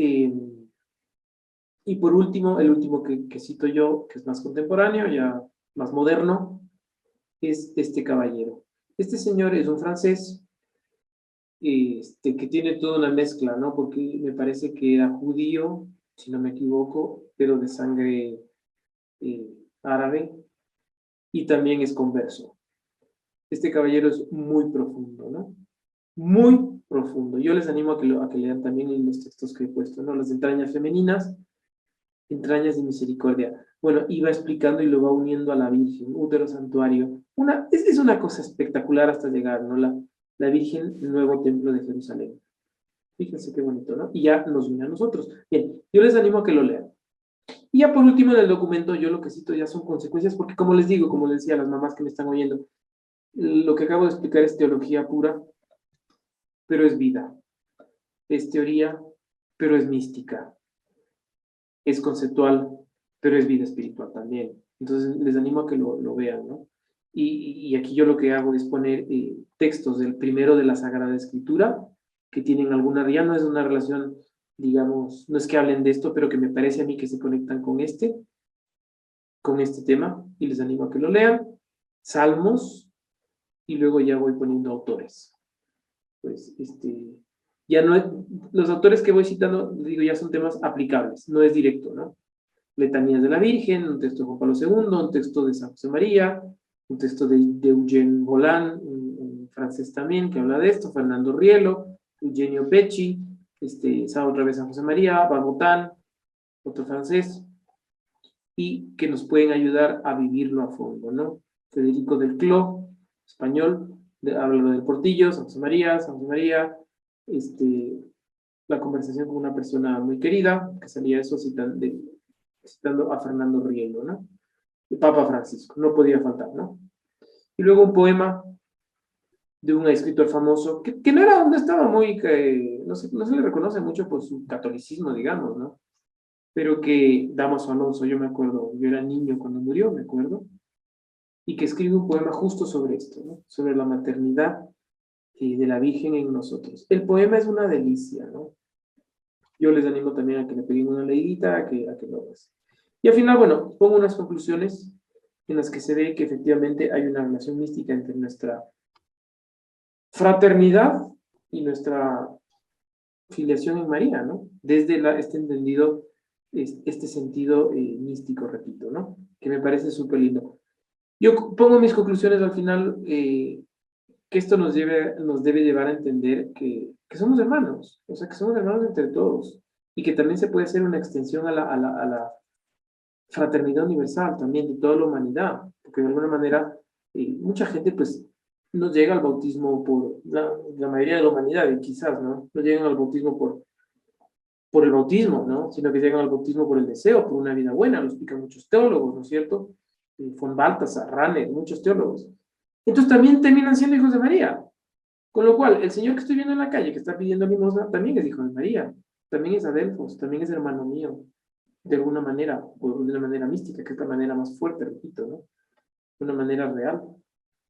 por último, el último que cito yo, que es más contemporáneo, ya más moderno, es este caballero. Este señor es un francés que tiene toda una mezcla, ¿no? Porque me parece que era judío, si no me equivoco, pero de sangre árabe, y también es converso. Este caballero es muy profundo, ¿no? Muy profundo. Yo les animo a que lean también los textos que he puesto, ¿no? Las entrañas femeninas, entrañas de misericordia. Bueno, iba explicando y lo va uniendo a la Virgen, útero santuario. Es una cosa espectacular hasta llegar, ¿no? La Virgen, el nuevo templo de Jerusalén. Fíjense qué bonito, ¿no? Y ya nos une a nosotros. Bien, yo les animo a que lo lean. Y ya por último en el documento, yo lo que cito ya son consecuencias, porque como les digo, como les decía a las mamás que me están oyendo, lo que acabo de explicar es teología pura, pero es vida. Es teoría, pero es mística. Es conceptual, pero es vida espiritual también. Entonces les animo a que lo vean, ¿no? Y aquí yo lo que hago es poner textos del primero de la Sagrada Escritura, que tienen alguna, ya no es una relación, digamos, no es que hablen de esto, pero que me parece a mí que se conectan con este tema, y les animo a que lo lean. Salmos, y luego ya voy poniendo autores. Pues, ya no es, los autores que voy citando, digo, ya son temas aplicables, no es directo, ¿no? Letanías de la Virgen, un texto de Juan Pablo II, un texto de San José María, un texto de Eugène Volán, en francés también, que habla de esto, Fernando Rielo, Eugenio Pecci, otra vez San José María, Barbotán, otro francés, y que nos pueden ayudar a vivirlo a fondo, ¿no? Federico del Cló, español, habla de Portillo, San José María, la conversación con una persona muy querida, que salía eso citando a Fernando Rielo, ¿no? El Papa Francisco, no podía faltar, ¿no? Y luego un poema de un escritor famoso, que no era donde estaba muy, no se le reconoce mucho por su catolicismo, digamos, ¿no? Pero que Damaso Alonso, yo me acuerdo, yo era niño cuando murió, me acuerdo, y que escribe un poema justo sobre esto, ¿no? Sobre la maternidad de la Virgen en nosotros. El poema es una delicia, ¿no? Yo les animo también a que le peguen una leidita, a que lo hagan. Y al final, bueno, pongo unas conclusiones en las que se ve que efectivamente hay una relación mística entre nuestra fraternidad y nuestra filiación en María, ¿no? Desde este entendido, este sentido místico, repito, ¿no? Que me parece súper lindo. Yo pongo mis conclusiones al final, que esto nos debe llevar a entender que somos hermanos, o sea, que somos hermanos entre todos, y que también se puede hacer una extensión a la fraternidad universal también de toda la humanidad, porque de alguna manera mucha gente pues no llega al bautismo por la mayoría de la humanidad, y quizás, ¿no? No llegan al bautismo por el bautismo, ¿no? Sino que llegan al bautismo por el deseo, por una vida buena, lo explican muchos teólogos, ¿no es cierto? Von Balthasar, Ranner, muchos teólogos. Entonces también terminan siendo hijos de María. Con lo cual, el señor que estoy viendo en la calle, que está pidiendo limosna, también es hijo de María, también es Adelfos, también es hermano mío. de alguna manera, o de una manera mística, que es la manera más fuerte, repito, ¿no? De una manera real.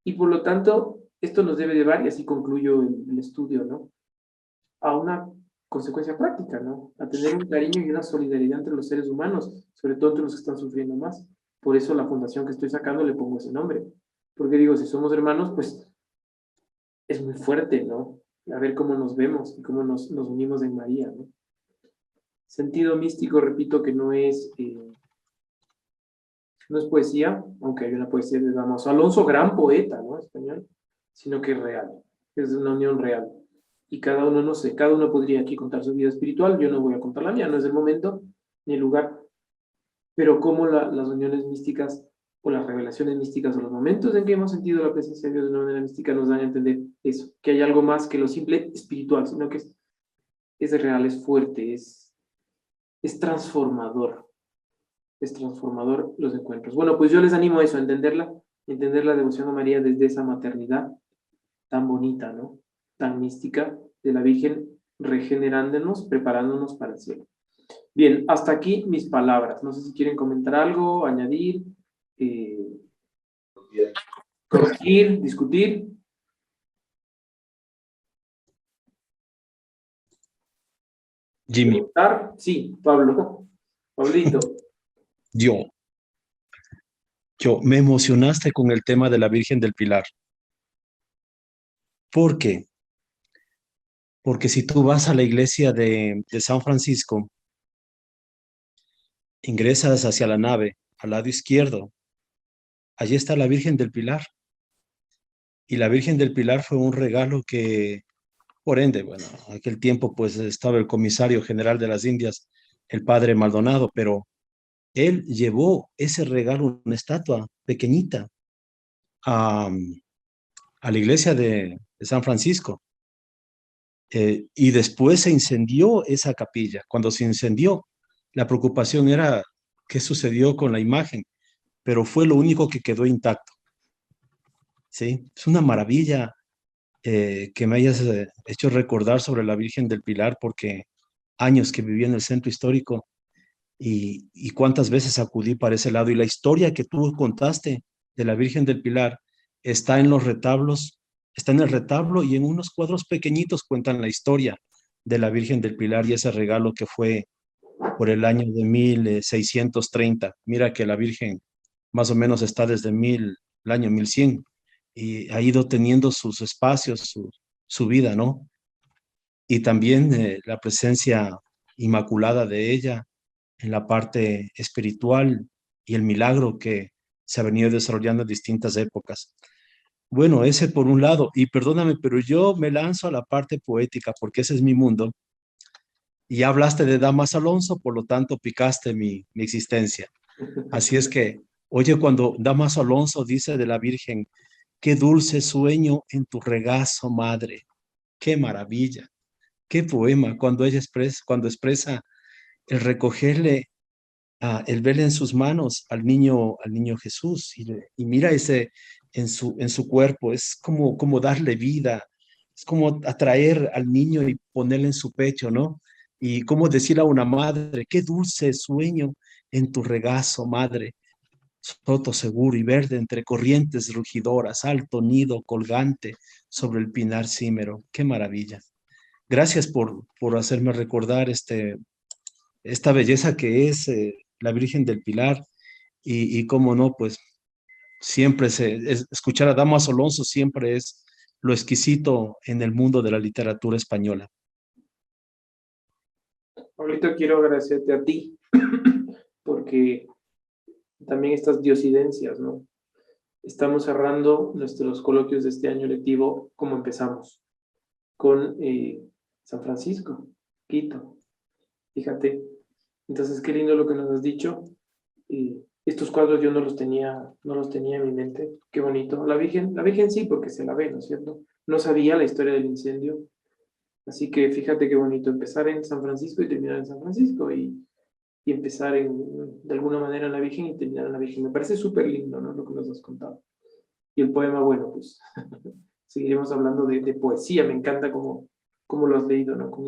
Y por lo tanto, esto nos debe llevar, y así concluyo el estudio, ¿no? A una consecuencia práctica, ¿no? A tener un cariño y una solidaridad entre los seres humanos, sobre todo entre los que están sufriendo más. Por eso la fundación que estoy sacando le pongo ese nombre. Porque digo, si somos hermanos, pues es muy fuerte, ¿no? A ver cómo nos vemos y cómo nos unimos en María, ¿no? Sentido místico, repito, que no es poesía, aunque hay una poesía de Damaso Alonso, gran poeta, ¿no? Español, sino que es real, es una unión real. Y cada uno, no sé, cada uno podría aquí contar su vida espiritual, yo no voy a contar la mía, no es el momento ni el lugar, pero cómo las uniones místicas o las revelaciones místicas o los momentos en que hemos sentido la presencia de Dios de una manera mística nos dan a entender eso, que hay algo más que lo simple espiritual, sino que es real, es fuerte, es transformador. Es transformador los encuentros. Bueno, pues yo les animo a eso, a entender la devoción a María desde esa maternidad tan bonita, ¿no? Tan mística de la Virgen, regenerándonos, preparándonos para el cielo. Bien, hasta aquí mis palabras. No sé si quieren comentar algo, añadir, eh, corregir, discutir.
Jimmy,
¿Preguntar? Sí, Pablo. Pablito.
yo, me emocionaste con el tema de la Virgen del Pilar. ¿Por qué? Porque si tú vas a la iglesia de San Francisco, ingresas hacia la nave, al lado izquierdo, allí está la Virgen del Pilar. Y la Virgen del Pilar fue un regalo que, por ende, bueno, aquel tiempo pues estaba el comisario general de las Indias, el padre Maldonado, pero él llevó ese regalo, una estatua pequeñita, a, a la iglesia de San Francisco. Y después se incendió esa capilla. Cuando se incendió, la preocupación era qué sucedió con la imagen, pero fue lo único que quedó intacto. ¿Sí? Es una maravilla que me hayas hecho recordar sobre la Virgen del Pilar, porque años que viví en el centro histórico y cuántas veces acudí para ese lado. Y la historia que tú contaste de la Virgen del Pilar está en los retablos, está en el retablo y en unos cuadros pequeñitos cuentan la historia de la Virgen del Pilar y ese regalo que fue por el año de 1630. Mira que la Virgen más o menos está desde el año 1100 y ha ido teniendo sus espacios, su vida, ¿no? Y también la presencia inmaculada de ella en la parte espiritual y el milagro que se ha venido desarrollando en distintas épocas. Bueno, ese por un lado, y perdóname, pero yo me lanzo a la parte poética porque ese es mi mundo. Y ya hablaste de Damas Alonso, por lo tanto picaste mi existencia. Así es que, oye, cuando Damas Alonso dice de la Virgen, qué dulce sueño en tu regazo, madre, qué maravilla, qué poema, cuando expresa el recogerle el verle en sus manos al niño Jesús y mira ese en su cuerpo, es como darle vida, es como atraer al niño y ponerle en su pecho, ¿no? Y como decir a una madre, qué dulce sueño en tu regazo, madre, soto seguro y verde entre corrientes rugidoras, alto nido colgante sobre el pinar címero, qué maravilla. Gracias por hacerme recordar esta belleza que es la Virgen del Pilar y cómo no, pues siempre escuchar a Damas Alonso siempre es lo exquisito en el mundo de la literatura española.
Pablito, quiero agradecerte a ti, porque también estas diosidencias, ¿no? Estamos cerrando nuestros coloquios de este año lectivo como empezamos, con San Francisco, Quito. Fíjate. Entonces, qué lindo lo que nos has dicho. Estos cuadros yo no los tenía en mi mente. Qué bonito. La Virgen sí, porque se la ve, ¿no es cierto? No sabía la historia del incendio. Así que fíjate qué bonito empezar en San Francisco y terminar en San Francisco y empezar de alguna manera en la Virgen y terminar en la Virgen. Me parece súper lindo, ¿no? Lo que nos has contado. Y el poema, bueno, pues seguiremos hablando de poesía. Me encanta cómo lo has leído, ¿no? Con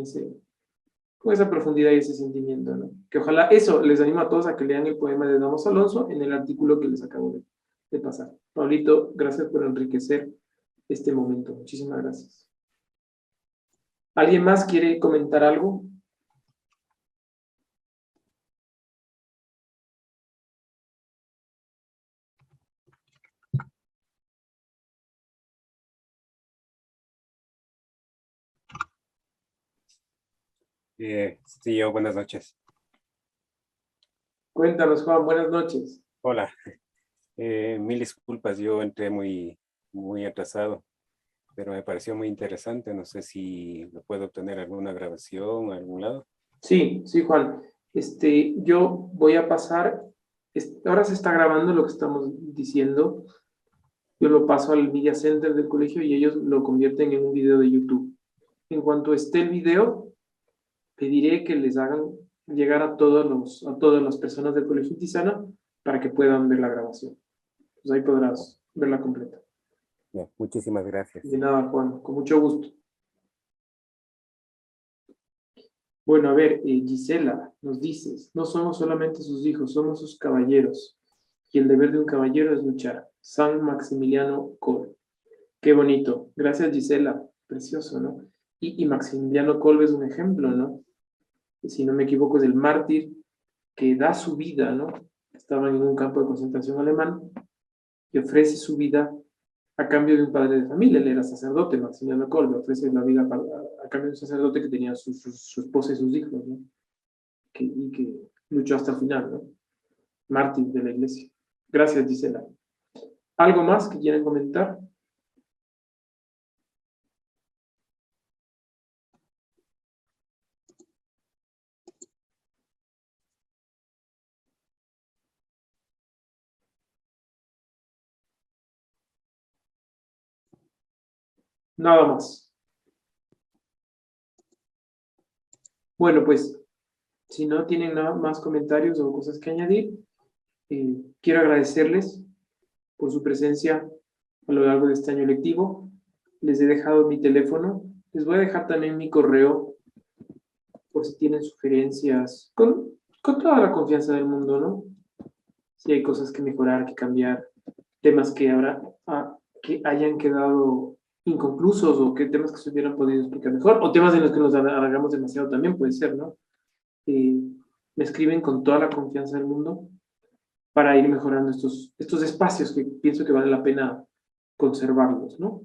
con esa profundidad y ese sentimiento, ¿no? Que ojalá eso les anima a todos a que lean el poema de Damos Alonso en el artículo que les acabo de pasar. Pablito, gracias por enriquecer este momento. Muchísimas gracias. ¿Alguien más quiere comentar algo?
Sí, yo, buenas noches.
Cuéntanos, Juan, buenas noches.
Hola, mil disculpas, yo entré muy atrasado, pero me pareció muy interesante. No sé si lo puedo obtener alguna grabación a algún lado.
Sí, sí, Juan. Yo voy a pasar, ahora se está grabando lo que estamos diciendo. Yo lo paso al Media Center del colegio y ellos lo convierten en un video de YouTube. En cuanto esté el video, pediré que les hagan llegar a todas las personas del Colegio Tisana para que puedan ver la grabación. Pues ahí podrás verla completa.
Ya, muchísimas gracias.
De nada, Juan, con mucho gusto. Bueno, a ver, Gisela, nos dices, no somos solamente sus hijos, somos sus caballeros. Y el deber de un caballero es luchar. San Maximiliano Kolbe. Qué bonito. Gracias, Gisela. Precioso, ¿no? Y Maximiliano Kolbe es un ejemplo, ¿no? Si no me equivoco, es el mártir que da su vida, ¿no? Estaba en un campo de concentración alemán y ofrece su vida a cambio de un padre de familia. Él era sacerdote, Maximiliano Kolbe, ofrece la vida a cambio de un sacerdote que tenía su esposa y sus hijos, ¿no? Y que luchó hasta el final, ¿no? Mártir de la iglesia. Gracias, Gisela. ¿Algo más que quieran comentar? Nada más. Bueno, pues, si no tienen nada más comentarios o cosas que añadir, quiero agradecerles por su presencia a lo largo de este año lectivo. Les he dejado mi teléfono. Les voy a dejar también mi correo por si tienen sugerencias, con toda la confianza del mundo, ¿no? Si hay cosas que mejorar, que cambiar, temas que que hayan quedado inconclusos o que temas que se hubieran podido explicar mejor, o temas en los que nos alargamos demasiado también puede ser, ¿no? Me escriben con toda la confianza del mundo para ir mejorando estos espacios que pienso que vale la pena conservarlos, ¿no?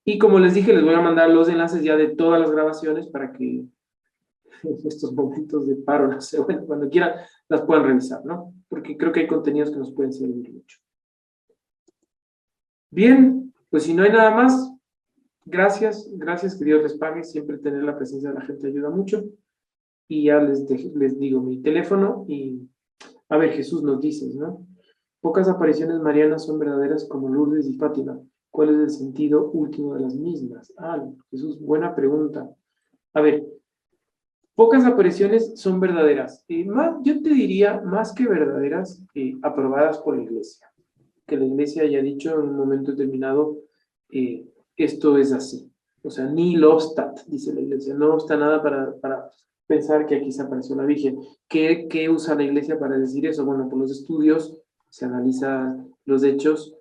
Y como les dije, les voy a mandar los enlaces ya de todas las grabaciones para que en estos momentos de paro, no sé, bueno, cuando quieran las puedan revisar, ¿no? Porque creo que hay contenidos que nos pueden servir mucho. Bien, pues si no hay nada más, gracias, que Dios les pague, siempre tener la presencia de la gente ayuda mucho. Y ya les digo mi teléfono y, a ver, Jesús nos dices, ¿no? Pocas apariciones marianas son verdaderas como Lourdes y Fátima. ¿Cuál es el sentido último de las mismas? Ah, Jesús, buena pregunta. A ver, pocas apariciones son verdaderas. Yo te diría, más que verdaderas, aprobadas por la Iglesia. Que la Iglesia haya dicho en un momento determinado, esto es así. O sea, ni obstat, dice la Iglesia. No obsta nada para pensar que aquí se apareció la Virgen. ¿Qué usa la Iglesia para decir eso? Bueno, por los estudios se analizan los hechos,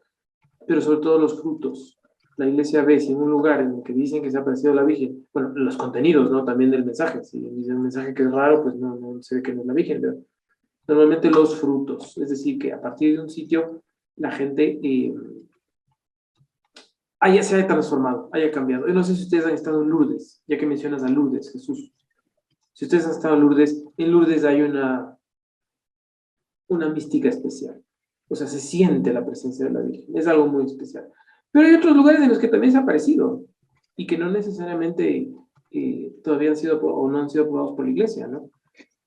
pero sobre todo los frutos. La Iglesia ve si en un lugar en el que dicen que se ha aparecido la Virgen, bueno, los contenidos, ¿no? También del mensaje. Si dicen un mensaje que es raro, pues no se ve que no es la Virgen, pero normalmente los frutos. Es decir, que a partir de un sitio la gente se haya transformado, haya cambiado. Yo no sé si ustedes han estado en Lourdes, ya que mencionas a Lourdes, Jesús. Si ustedes han estado en Lourdes hay una mística especial. O sea, se siente la presencia de la Virgen. Es algo muy especial. Pero hay otros lugares en los que también se ha aparecido y que no necesariamente todavía han sido o no han sido aprobados por la Iglesia, ¿no?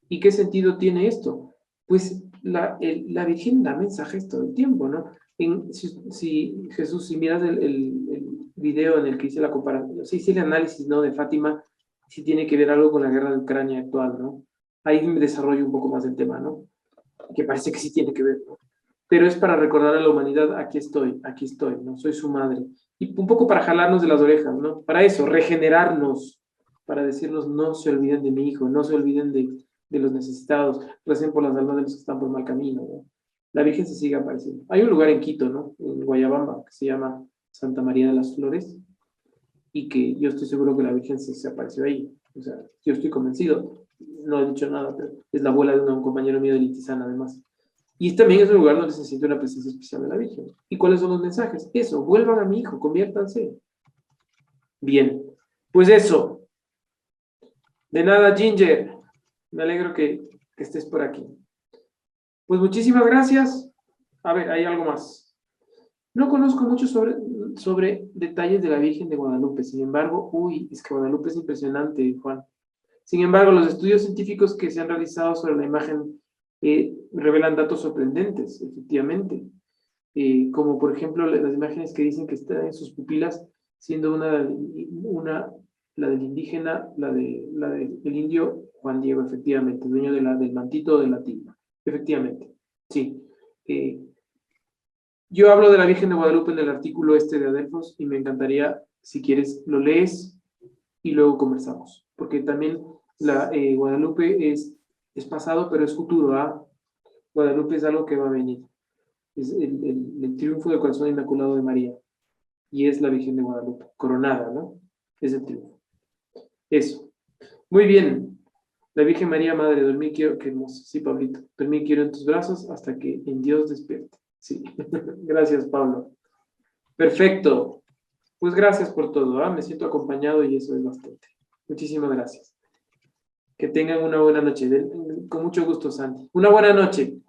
¿Y qué sentido tiene esto? Pues la Virgen da mensajes todo el tiempo, ¿no? Jesús, si miras el video en el que hice la comparación, sí, hice el análisis, ¿no? De Fátima, sí tiene que ver algo con la guerra de Ucrania actual, ¿no? Ahí me desarrollo un poco más el tema, ¿no? Que parece que sí tiene que ver, ¿no? Pero es para recordar a la humanidad, aquí estoy, ¿no? Soy su madre. Y un poco para jalarnos de las orejas, ¿no? Para eso, regenerarnos, para decirnos no se olviden de mi hijo, no se olviden de los necesitados, recen por las almas de los que están por mal camino, ¿no? La Virgen se sigue apareciendo. Hay un lugar en Quito, ¿no? En Guayabamba, que se llama Santa María de las Flores, y que yo estoy seguro que la Virgen se apareció ahí. O sea, yo estoy convencido, no he dicho nada, pero es la abuela de un compañero mío de Litizana, además. Y también es un lugar donde se siente una presencia especial de la Virgen. ¿Y cuáles son los mensajes? Eso, vuelvan a mi hijo, conviértanse. Bien, pues eso. De nada, Ginger. Me alegro que estés por aquí. Pues muchísimas gracias. A ver, hay algo más. No conozco mucho sobre detalles de la Virgen de Guadalupe. Sin embargo, es que Guadalupe es impresionante, Juan. Sin embargo, los estudios científicos que se han realizado sobre la imagen revelan datos sorprendentes, efectivamente. Como por ejemplo las imágenes que dicen que está en sus pupilas, siendo la del indígena, la del indio Juan Diego, efectivamente, dueño del mantito de la tilma. Efectivamente, sí. Yo hablo de la Virgen de Guadalupe en el artículo este de Adelfos y me encantaría, si quieres, lo lees y luego conversamos. Porque también Guadalupe es pasado, pero es futuro. ¿Ah? Guadalupe es algo que va a venir. Es el triunfo del corazón inmaculado de María. Y es la Virgen de Guadalupe, coronada, ¿no? Es el triunfo. Eso. Muy bien. La Virgen María, Madre, dormí quiero, qué hermoso. Sí, Pablito. Dormí quiero en tus brazos hasta que en Dios despierte. Sí. Gracias, Pablo. Perfecto. Pues gracias por todo. ¿Ah? Me siento acompañado y eso es bastante. Muchísimas gracias. Que tengan una buena noche. Con mucho gusto, Santi. Una buena noche.